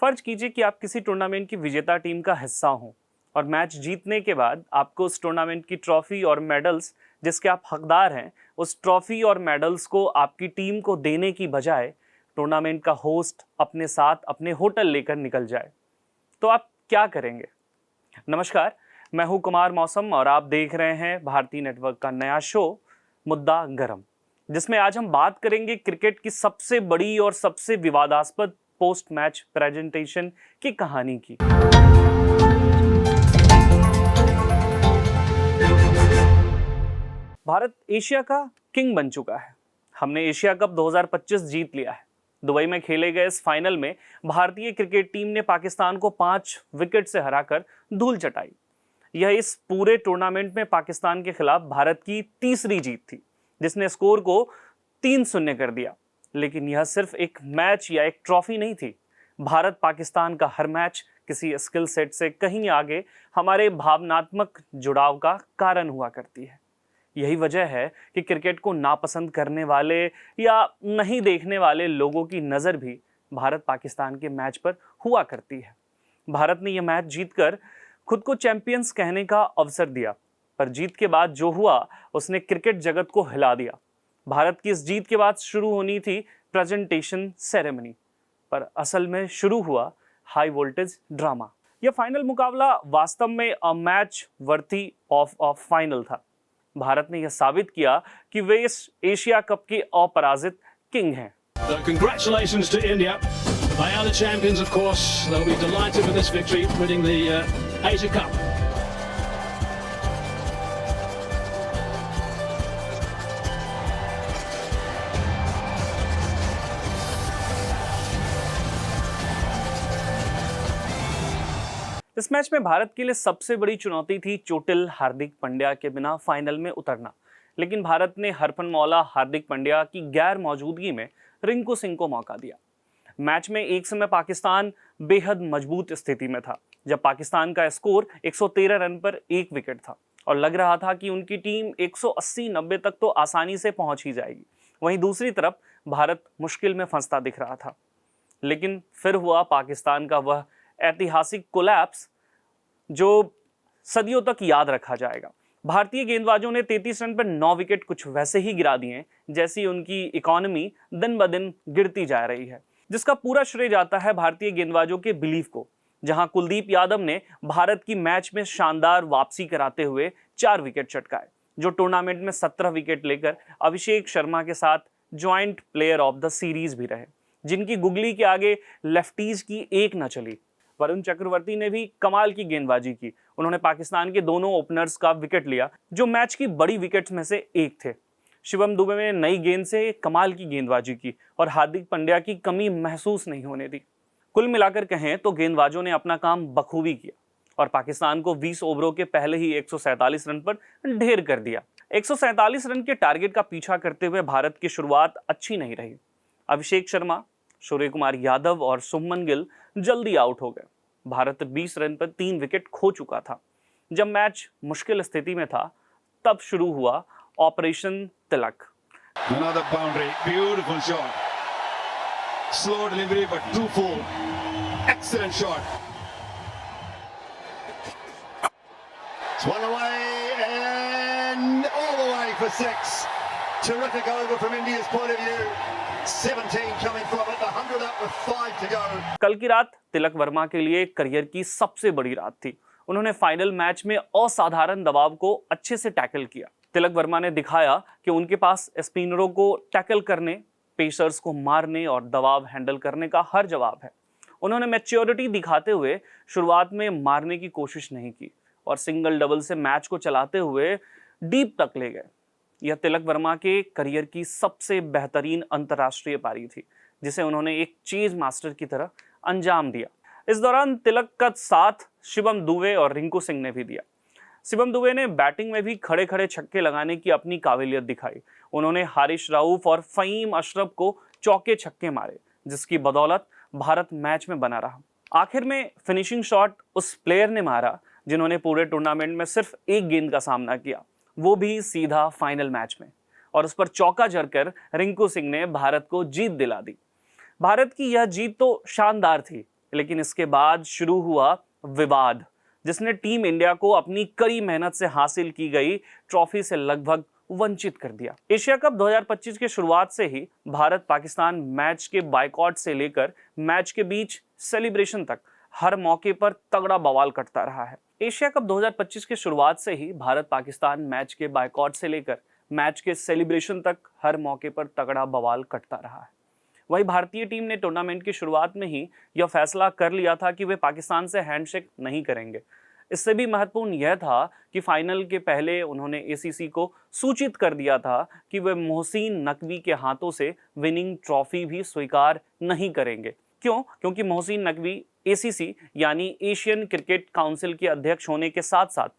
फर्ज कीजिए कि आप किसी टूर्नामेंट की विजेता टीम का हिस्सा हों और मैच जीतने के बाद आपको उस टूर्नामेंट की ट्रॉफी और मेडल्स जिसके आप हकदार हैं, उस ट्रॉफी और मेडल्स को आपकी टीम को देने की बजाय टूर्नामेंट का होस्ट अपने साथ अपने होटल लेकर निकल जाए, तो आप क्या करेंगे? नमस्कार, मैं हूं कुमार मौसम और आप देख रहे हैं भारतीय नेटवर्क का नया शो मुद्दा गरम, जिसमें आज हम बात करेंगे क्रिकेट की सबसे बड़ी और सबसे विवादास्पद पोस्ट मैच प्रेजेंटेशन की कहानी की। भारत एशिया का किंग बन चुका है। हमने एशिया कप 2025 जीत लिया है। दुबई में खेले गए इस फाइनल में भारतीय क्रिकेट टीम ने पाकिस्तान को 5 विकेट से हराकर धूल चटाई। यह इस पूरे टूर्नामेंट में पाकिस्तान के खिलाफ भारत की तीसरी जीत थी, जिसने स्कोर को 3-0 कर दिया। लेकिन यह सिर्फ एक मैच या एक ट्रॉफी नहीं थी। भारत पाकिस्तान का हर मैच किसी स्किल सेट से कहीं आगे हमारे भावनात्मक जुड़ाव का कारण हुआ करती है। यही वजह है कि क्रिकेट को नापसंद करने वाले या नहीं देखने वाले लोगों की नज़र भी भारत पाकिस्तान के मैच पर हुआ करती है। भारत ने यह मैच जीतकर खुद को चैंपियंस कहने का अवसर दिया, पर जीत के बाद जो हुआ उसने क्रिकेट जगत को हिला दिया। भारत की इस जीत के बाद शुरू होनी थी प्रेजेंटेशन सेरेमनी, पर असल में शुरू हुआ हाई वोल्टेज ड्रामा। यह फाइनल मुकाबला वास्तव में a match worthy of a final था। भारत ने यह साबित किया कि वे इस एशिया कप के अपराजित किंग हैं। Congratulations to India. They are the champions, of course. They'll be delighted with this victory, winning the Asia Cup. इस मैच में भारत के लिए सबसे बड़ी चुनौती थी चोटिल हार्दिक पांड्या के बिना फाइनल में उतरना। लेकिन भारत ने हरफनमौला हार्दिक पांड्या की गैर मौजूदगी में रिंकू सिंह को मौका दिया। मैच में एक समय पाकिस्तान बेहद मजबूत स्थिति में था, जब पाकिस्तान का स्कोर 113 रन पर 1 विकेट था और लग रहा था कि उनकी टीम 180-90 तक तो आसानी से पहुंच ही जाएगी। वहीं दूसरी तरफ भारत मुश्किल में फंसता दिख रहा था। लेकिन फिर हुआ पाकिस्तान का वह ऐतिहासिक कोलैप्स जो सदियों तक याद रखा जाएगा। भारतीय गेंदबाजों ने 33 रन पर 9 विकेट कुछ वैसे ही गिरा दिए जैसी उनकी इकोनॉमी दिन ब दिन गिरती जा रही है, जिसका पूरा श्रेय जाता है भारतीय गेंदबाजों के बिलीफ को। जहां कुलदीप यादव ने भारत की मैच में शानदार वापसी कराते हुए 4 विकेट चटकाए, जो टूर्नामेंट में 17 विकेट लेकर अभिषेक शर्मा के साथ joint player of the series भी रहे, जिनकी गुगली के आगे लेफ्टीज की एक न चली। वरुण चक्रवर्ती ने भी कमाल की गेंदबाजी की। उन्होंने पाकिस्तान के दोनों ओपनर्स का विकेट लिया, जो मैच की बड़ी विकेट्स में से एक थे। शिवम दुबे ने नई गेंद से कमाल की गेंदबाजी की और हार्दिक पांड्या की कमी महसूस नहीं होने दी। कुल मिलाकर कहें तो गेंदबाजों ने अपना काम बखूबी किया और पाकिस्तान को 20 ओवरों के पहले ही 147 रन पर ढेर कर दिया। 147 रन के टारगेट का पीछा करते हुए भारत की शुरुआत अच्छी नहीं रही। अभिषेक शर्मा, सूर्य कुमार यादव और शुभमन गिल जल्दी आउट हो गए। भारत 20 रन पर 3 विकेट खो चुका था। जब मैच मुश्किल स्थिति में था, तब शुरू हुआ operation Tilak. Another boundary, beautiful shot. Slow delivery but too full. Excellent shot. It's one away and all the way for 6. Terrific over from India's point of view. 17 coming from it, 100 up with 5 to go. कल की रात तिलक वर्मा के लिए career की सबसे बड़ी रात थी। उन्होंने फाइनल मैच में असाधारण दबाव को अच्छे से टैकल किया। तिलक वर्मा ने दिखाया कि उनके पास स्पिनरों को टैकल करने, पेसर्स को मारने और दबाव हैंडल करने का हर जवाब है। उन्होंने मैच्योरिटी दिखाते हुए शुरुआत में मारने की कोशिश नहीं की और सिंगल डबल से मैच को चलाते हुए डीप तक ले गए। यह तिलक वर्मा के करियर की सबसे बेहतरीन अंतर्राष्ट्रीय पारी थी, जिसे उन्होंने एक चेज मास्टर की तरह अंजाम दिया। इस दौरान तिलक का साथ शिवम दुबे और रिंकू सिंह ने भी दिया। शिवम दुबे ने बैटिंग में भी खड़े खड़े छक्के लगाने की अपनी काबिलियत दिखाई। उन्होंने हारिश राऊफ और फ़हीम अशरफ को चौके छक्के मारे, जिसकी बदौलत भारत मैच में बना रहा। आखिर में फिनिशिंग शॉट उस प्लेयर ने मारा जिन्होंने पूरे टूर्नामेंट में सिर्फ एक गेंद का सामना किया, वो भी सीधा फाइनल मैच में, और उस पर चौका जड़कर रिंकू सिंह ने भारत को जीत दिला दी। भारत की यह जीत तो शानदार थी, लेकिन इसके बाद शुरू हुआ विवाद, जिसने टीम इंडिया को अपनी कड़ी मेहनत से हासिल की गई ट्रॉफी से लगभग वंचित कर दिया। एशिया कप 2025 के शुरुआत से ही भारत पाकिस्तान मैच के बायकॉट से लेकर मैच के बीच सेलिब्रेशन तक हर मौके पर तगड़ा बवाल करता रहा है। एशिया कप 2025 के शुरुआत से ही भारत पाकिस्तान मैच के बायकॉट से लेकर मैच के सेलिब्रेशन तक हर मौके पर तगड़ा बवाल करता रहा है। वही भारतीय टीम ने टूर्नामेंट की शुरुआत में ही यह फैसला कर लिया था कि वे पाकिस्तान से हैंडशेक नहीं करेंगे। इससे भी महत्वपूर्ण यह था कि फाइनल के पहले उन्होंने एसीसी को सूचित कर दिया था कि वे मोहसिन नकवी के हाथों से विनिंग ट्रॉफी भी स्वीकार नहीं करेंगे। क्यों? क्योंकि मोहसिन नकवी एसीसी यानी एशियन क्रिकेट काउंसिल के अध्यक्ष होने के साथ साथ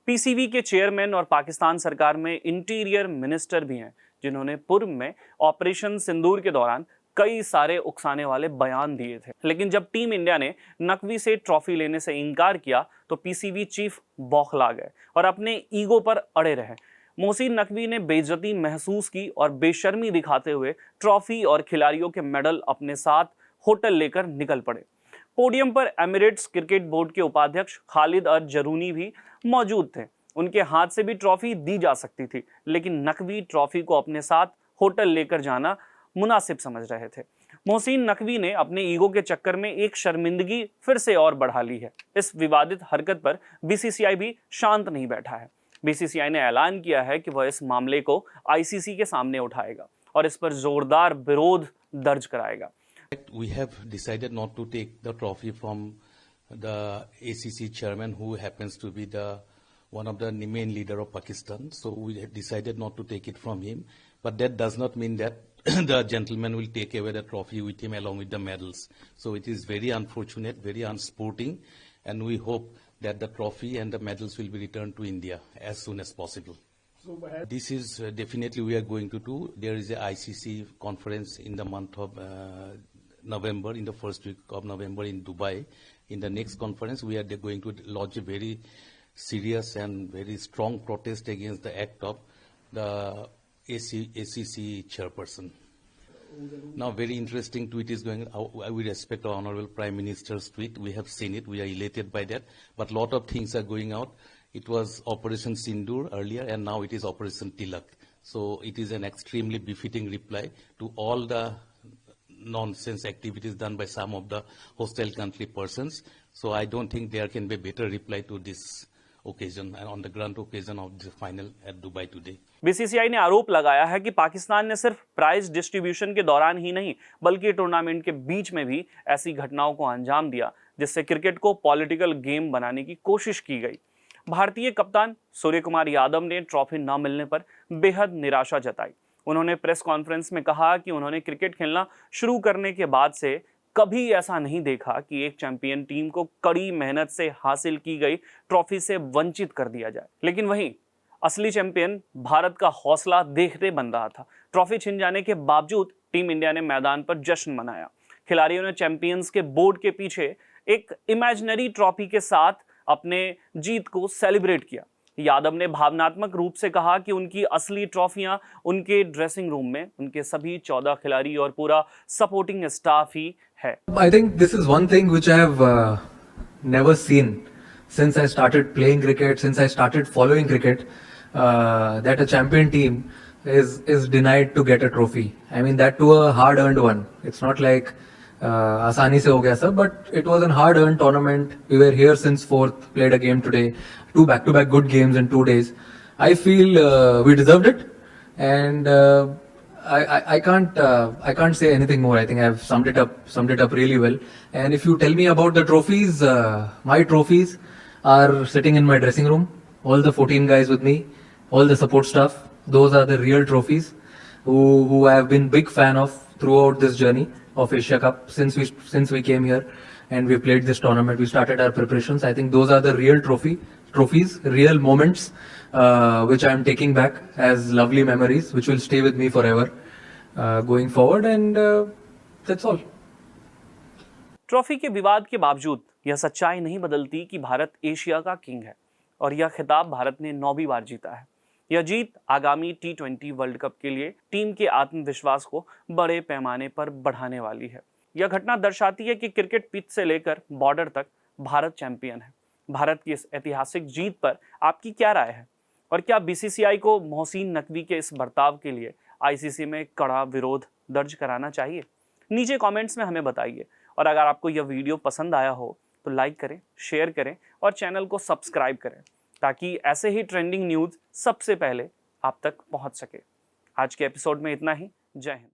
पीसीबी के चेयरमैन और पाकिस्तान सरकार में इंटीरियर मिनिस्टर भी हैं, जिन्होंने पूर्व में ऑपरेशन सिंदूर के दौरान कई सारे उकसाने वाले बयान दिए थे। लेकिन जब टीम इंडिया ने नकवी से ट्रॉफी लेने से इनकार किया तो पीसीबी चीफ बौखला गए और अपने ईगो पर अड़े रहे। मोहसिन नकवी ने बेइज्जती महसूस की और बेशर्मी दिखाते हुए ट्रॉफी और खिलाड़ियों के मेडल अपने साथ होटल लेकर निकल पड़े। पोडियम पर एमिरेट्स क्रिकेट बोर्ड के उपाध्यक्ष खालिद अल जरूनी भी मौजूद थे। उनके हाथ से भी ट्रॉफी दी जा सकती थी, लेकिन नकवी ट्रॉफी को अपने साथ होटल लेकर जाना मुनासिब समझ रहे थे। मोहसिन नकवी ने अपने ईगो के चक्कर में एक शर्मिंदगी फिर से और बढ़ा ली है। इस विवादित हरकत पर बीसीसीआई भी शांत नहीं बैठा है। बीसीसीआई ने ऐलान किया है कि वह इस मामले को आईसीसी के सामने उठाएगा और इस पर जोरदार विरोध दर्ज कराएगा। We have decided not to take the trophy from the ACC chairman, who happens to be one of the main leader of Pakistan. So we have decided not to take it from him. But that does not mean that the gentleman will take away the trophy with him along with the medals. So it is very unfortunate, very unsporting, and we hope that the trophy and the medals will be returned to India as soon as possible. This is definitely we are going to do. There is a ICC conference in the month of November, in the first week of November in Dubai. In the next conference, we are going to lodge a very serious and very strong protest against the act of the ACC chairperson. Now, very interesting tweet is going on. We respect our Honorable Prime Minister's tweet. We have seen it. We are elated by that. But a lot of things are going out. It was Operation Sindoor earlier, and now it is Operation Tilak. So it is an extremely befitting reply to all the nonsense activities done by some of the hostile country persons. So I don't think there can be a better reply to this occasion and on the grand occasion of the final at Dubai today. BCCI ने आरोप लगाया है कि पाकिस्तान ने सिर्फ prize distribution के दौरान ही नहीं, बल्कि टूर्नामेंट के बीच में भी ऐसी घटनाओं को अंजाम दिया जिससे क्रिकेट को पॉलिटिकल गेम बनाने की कोशिश की गई। भारतीय कप्तान सूर्य कुमार यादव ने ट्रॉफी न मिलने पर बेहद निराशा जताई। उन्होंने प्रेस कॉन्फ्रेंस में कहा कि उन्होंने क्रिकेट खेलना शुरू करने के बाद से कभी ऐसा नहीं देखा कि एक चैंपियन टीम को कड़ी मेहनत से हासिल की गई ट्रॉफी से वंचित कर दिया जाए। लेकिन वहीं असली चैंपियन भारत का हौसला देखते बन रहा था। ट्रॉफी छिन जाने के बावजूद टीम इंडिया ने मैदान पर जश्न मनाया। खिलाड़ियों ने चैंपियंस के बोर्ड के पीछे एक इमेजिनरी ट्रॉफी के साथ अपने जीत को सेलिब्रेट किया। यादव ने भावनात्मक रूप से कहा कि उनकी असली ट्रॉफियां उनके ड्रेसिंग रूम में उनके सभी 14 खिलाड़ी और पूरा सपोर्टिंग स्टाफ ही है। I think this is one thing which I have never seen since I started playing cricket, since I started following cricket, that a champion team is denied to get a trophy. I mean that too a hard-earned one. It's not like आसानी से हो गया सब, but it was a hard-earned tournament. We were here since 4th, played a game today, 2 back-to-back good games in 2 days. I feel we deserved it, and I can't say anything more. I think I've summed it up really well. And if you tell me about the trophies, my trophies are sitting in my dressing room. All the 14 guys with me, all the support staff. Those are the real trophies who I have been big fan of throughout this journey of Asia Cup since we came here and we played this tournament. We started our preparations. I think those are the real trophies, real moments, which I am taking back as lovely memories, which will stay with me forever going forward. And that's all. Trophy के विवाद के बावजूद यह सच्चाई नहीं बदलती कि Bharat Asia का किंग है और यह खिताब भारत ने 9वीं बार जीता है। यह जीत आगामी T20 वर्ल्ड कप के लिए टीम के आत्मविश्वास को बड़े पैमाने पर बढ़ाने वाली है। यह घटना दर्शाती है कि क्रिकेट पिच से लेकर बॉर्डर तक भारत चैंपियन है। भारत की इस ऐतिहासिक जीत पर आपकी क्या राय है, और क्या बीसीसीआई को मोहसिन नकवी के इस बर्ताव के लिए आईसीसी में कड़ा विरोध दर्ज कराना चाहिए? नीचे कमेंट्स में हमें बताइए। और अगर आपको यह वीडियो पसंद आया हो तो लाइक करें, शेयर करें और चैनल को सब्सक्राइब करें, ताकि ऐसे ही ट्रेंडिंग न्यूज़ सबसे पहले आप तक पहुंच सके। आज के एपिसोड में इतना ही। जय हिंद।